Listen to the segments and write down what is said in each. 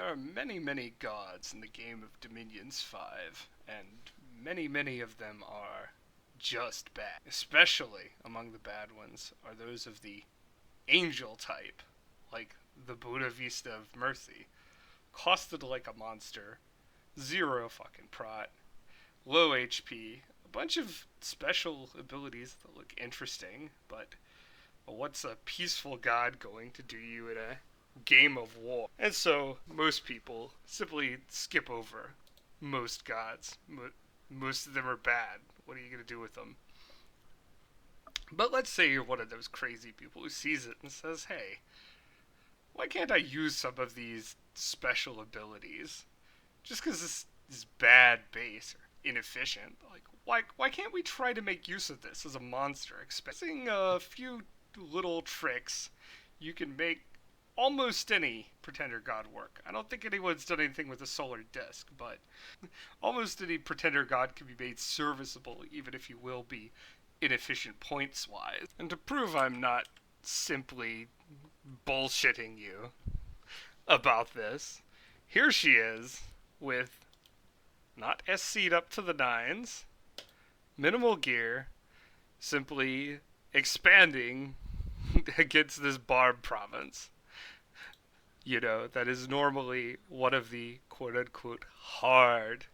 are many, many gods in the game of Dominions 5, and many of them are just bad. Especially among the bad ones are those of the angel type, like the Buddha Vista of Mercy. Costed like a monster, zero fucking prot, low HP, a bunch of special abilities that look interesting, but what's a peaceful god going to do you in a game of war? And so most people simply skip over most gods. Most of them are bad. What are you going to do with them? But let's say you're one of those crazy people who sees it and says, hey, why can't I use some of these special abilities? Just because this is bad base or inefficient, like, why can't we try to make use of this as a monster? Expecting a few little tricks, you can make almost any pretender god work. I don't think anyone's done anything with a solar disc, but almost any pretender god can be made serviceable, even if you will be inefficient points wise. And to prove I'm not simply bullshitting you about this, here she is with not SC'd up to the nines, minimal gear, simply expanding against this Barb province. You know, that is normally one of the quote-unquote hard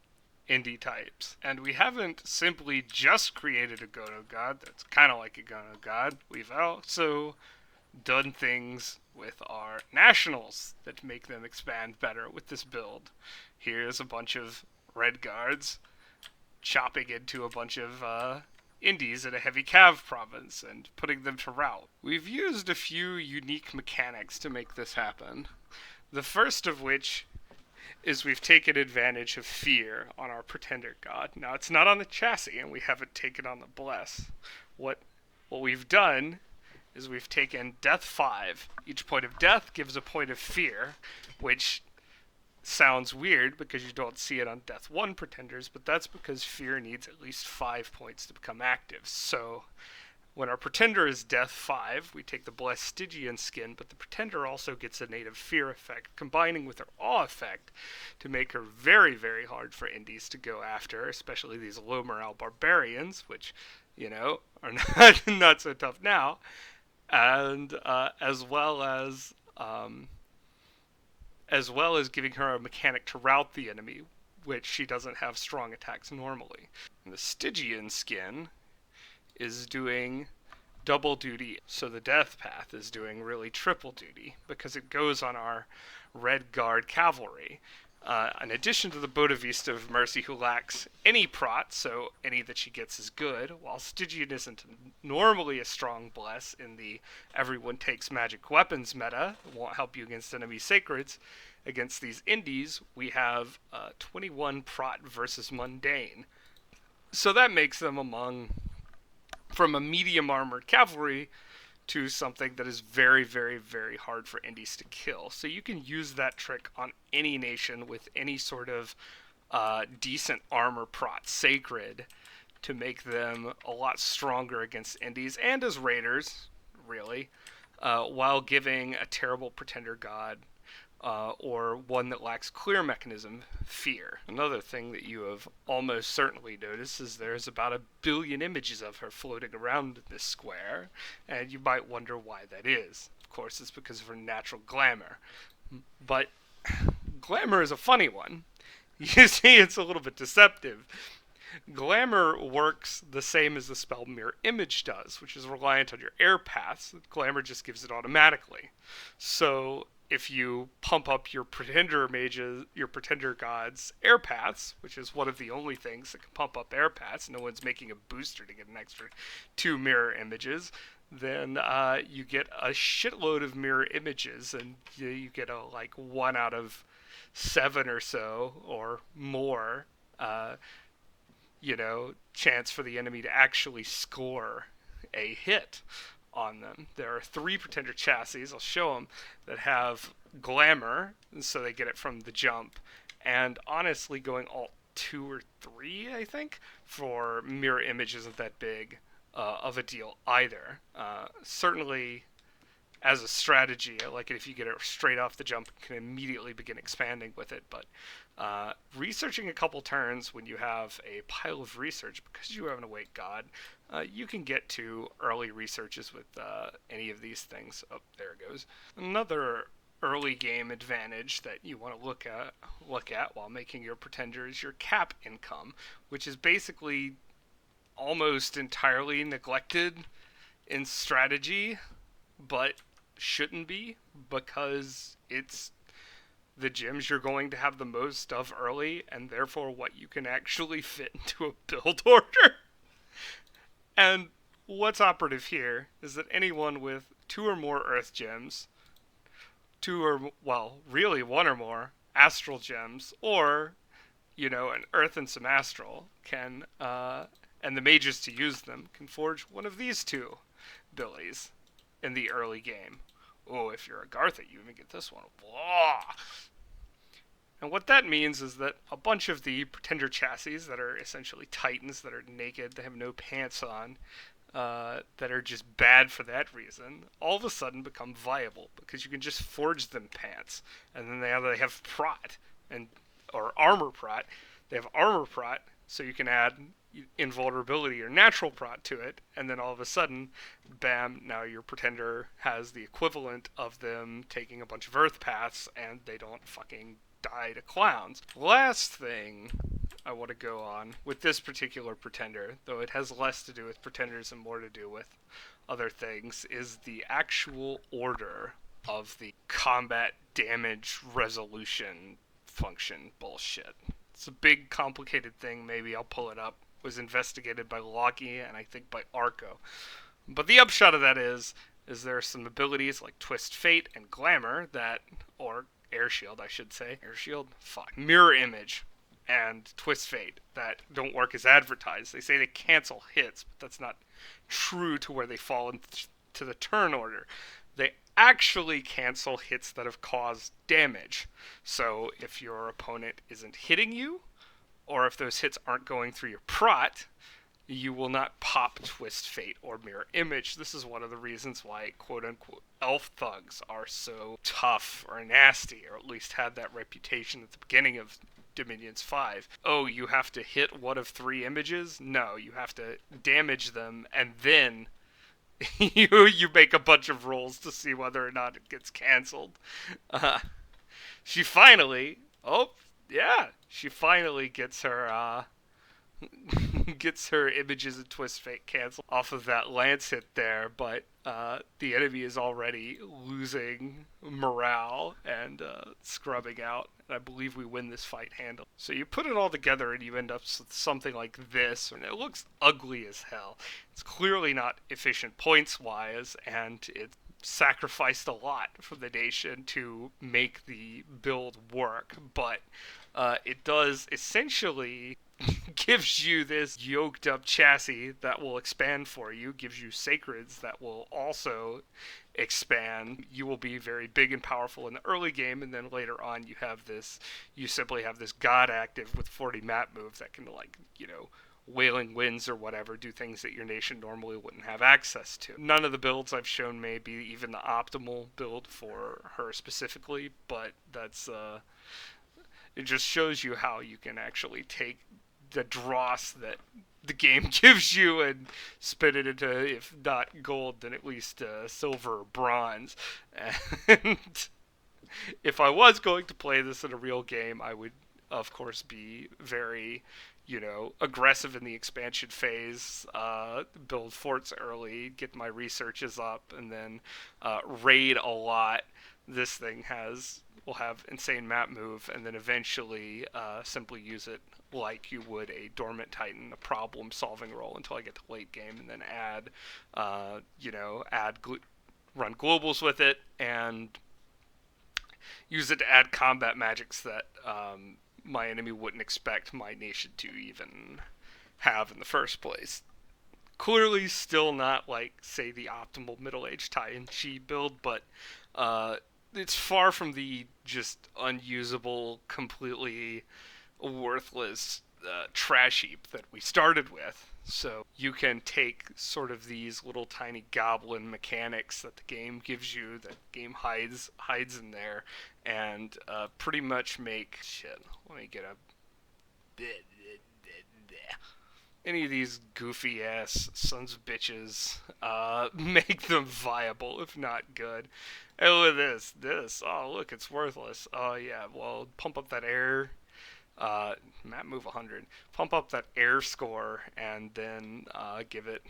indie types. And we haven't simply just created a Gono god that's kind of like a Gono god. We've also done things with our nationals that make them expand better with this build. Here's a bunch of red guards chopping into a bunch of indies in a heavy cav province and putting them to rout. We've used a few unique mechanics to make this happen. The first of which is we've taken advantage of fear on our pretender god. Now it's not on the chassis and we haven't taken on the bless. What we've done is we've taken death 5. Each point of death gives a point of fear, which sounds weird because you don't see it on death 1 pretenders, but that's because fear needs at least 5 points to become active. So when our pretender is death 5, we take the blessed Stygian skin, but the pretender also gets a native fear effect, combining with her awe effect to make her very, very hard for indies to go after, especially these low morale barbarians, which, you know, are not so tough now. And as well as giving her a mechanic to rout the enemy, which she doesn't have strong attacks normally. And the Stygian skin is doing double duty, so the death path is doing really triple duty because it goes on our red guard cavalry. In addition to the Buddha Vista of Mercy, who lacks any prot, so any that she gets is good, while Stygian isn't normally a strong bless in the everyone takes magic weapons meta, won't help you against enemy sacreds. Against these indies, we have 21 prot versus mundane. So that makes them from a medium armored cavalry to something that is very, very, very hard for indies to kill. So you can use that trick on any nation with any sort of decent armor prot sacred to make them a lot stronger against indies and as raiders, really, while giving a terrible pretender god or one that lacks clear mechanism fear. Another thing that you have almost certainly noticed is there's about 1 billion images of her floating around this square, and you might wonder why that is. Of course, it's because of her natural glamour. But glamour is a funny one. You see, it's a little bit deceptive. Glamour works the same as the spell Mirror Image does, which is reliant on your air paths. Glamour just gives it automatically. So if you pump up your pretender god's air paths, which is one of the only things that can pump up air paths, no one's making a booster to get an extra 2 mirror images, then you get a shitload of mirror images, and you get a 1 out of 7 or so, or more, chance for the enemy to actually score a hit on them. There are 3 pretender chassis, I'll show them, that have glamour, so they get it from the jump, and honestly going alt 2 or 3, I think, for mirror image isn't that big of a deal either. Certainly as a strategy. I like it if you get it straight off the jump and can immediately begin expanding with it. But researching a couple turns when you have a pile of research, because you have an awake god, you can get to early researches with any of these things. Oh, there it goes. Another early game advantage that you want to look at while making your pretender is your cap income, which is basically almost entirely neglected in strategy, but shouldn't be, because it's the gems you're going to have the most of early, and therefore what you can actually fit into a build order. And what's operative here is that anyone with 2 or more earth gems, 2 or, well, really 1 or more astral gems, or, an earth and some astral, can, and the mages to use them, can forge one of these 2 billies in the early game. Oh, if you're a Gartha, you even get this one. Whoa! And what that means is that a bunch of the pretender chassis that are essentially titans, that are naked, they have no pants on, that are just bad for that reason, all of a sudden become viable because you can just forge them pants, and then they have prot or armor prot. They have armor prot, so you can add invulnerability or natural prot to it, and then all of a sudden, bam! Now your pretender has the equivalent of them taking a bunch of earth paths, and they don't fucking die to clowns. Last thing I want to go on with this particular pretender, though it has less to do with pretenders and more to do with other things, is the actual order of the combat damage resolution function bullshit. It's a big, complicated thing. Maybe I'll pull it up. It was investigated by Locky and I think by Arco. But the upshot of that is there are some abilities like Twist Fate and Glamour that, or Air Shield, I should say. Air Shield? Fuck. Mirror Image and Twist Fate that don't work as advertised. They say they cancel hits, but that's not true to where they fall into the turn order. They actually cancel hits that have caused damage. So if your opponent isn't hitting you, or if those hits aren't going through your prot, you will not pop Twist Fate or Mirror Image. This is one of the reasons why quote-unquote elf thugs are so tough or nasty, or at least had that reputation at the beginning of Dominions 5. Oh, you have to hit one of 3 images? No, you have to damage them, and then you make a bunch of rolls to see whether or not it gets canceled. She finally gets her gets her images and Twist Fate canceled off of that lance hit there, but the enemy is already losing morale and scrubbing out, and I believe we win this fight handily. So you put it all together and you end up with something like this, and it looks ugly as hell. It's clearly not efficient points-wise, and it sacrificed a lot for the nation to make the build work, but it does essentially gives you this yoked up chassis that will expand for you, gives you sacreds that will also expand. You will be very big and powerful in the early game, and then later on you simply have this god active with 40 map moves that can, like, Wailing Winds or whatever, do things that your nation normally wouldn't have access to. None of the builds I've shown may be even the optimal build for her specifically, but that's it just shows you how you can actually take the dross that the game gives you and spin it into, if not gold, then at least silver or bronze. And if I was going to play this in a real game, I would, of course, be very, aggressive in the expansion phase, build forts early, get my researches up, and then raid a lot. This thing will have insane map move, and then eventually simply use it like you would a dormant titan, a problem-solving role until I get to late game, and then run globals with it, and use it to add combat magics that my enemy wouldn't expect my nation to even have in the first place. Clearly still not like, say, the optimal middle-aged Titan Chi build, but it's far from the just unusable, completely worthless trash heap that we started with. So you can take sort of these little tiny goblin mechanics that the game gives you, that the game hides in there, and pretty much make shit. Let me get a any of these goofy ass sons of bitches, make them viable, if not good. And look at this. Oh, look, it's worthless. Oh, yeah, well, pump up that air. Map move 100. Pump up that air score, and then give it,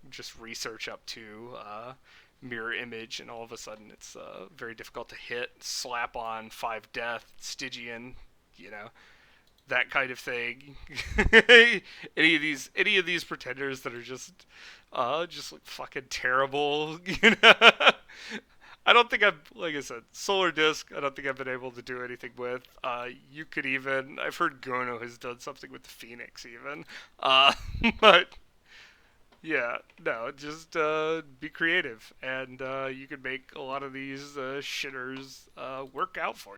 just research up to mirror image, and all of a sudden it's very difficult to hit. Slap on 5 death, Stygian, you know that kind of thing. any of these pretenders that are just like fucking terrible. I don't think I've, like I said, Solar Disc. I don't think I've been able to do anything with. You could even, I've heard Gono has done something with the Phoenix even. Uh, but yeah, no, just be creative, and you can make a lot of these shitters work out for you.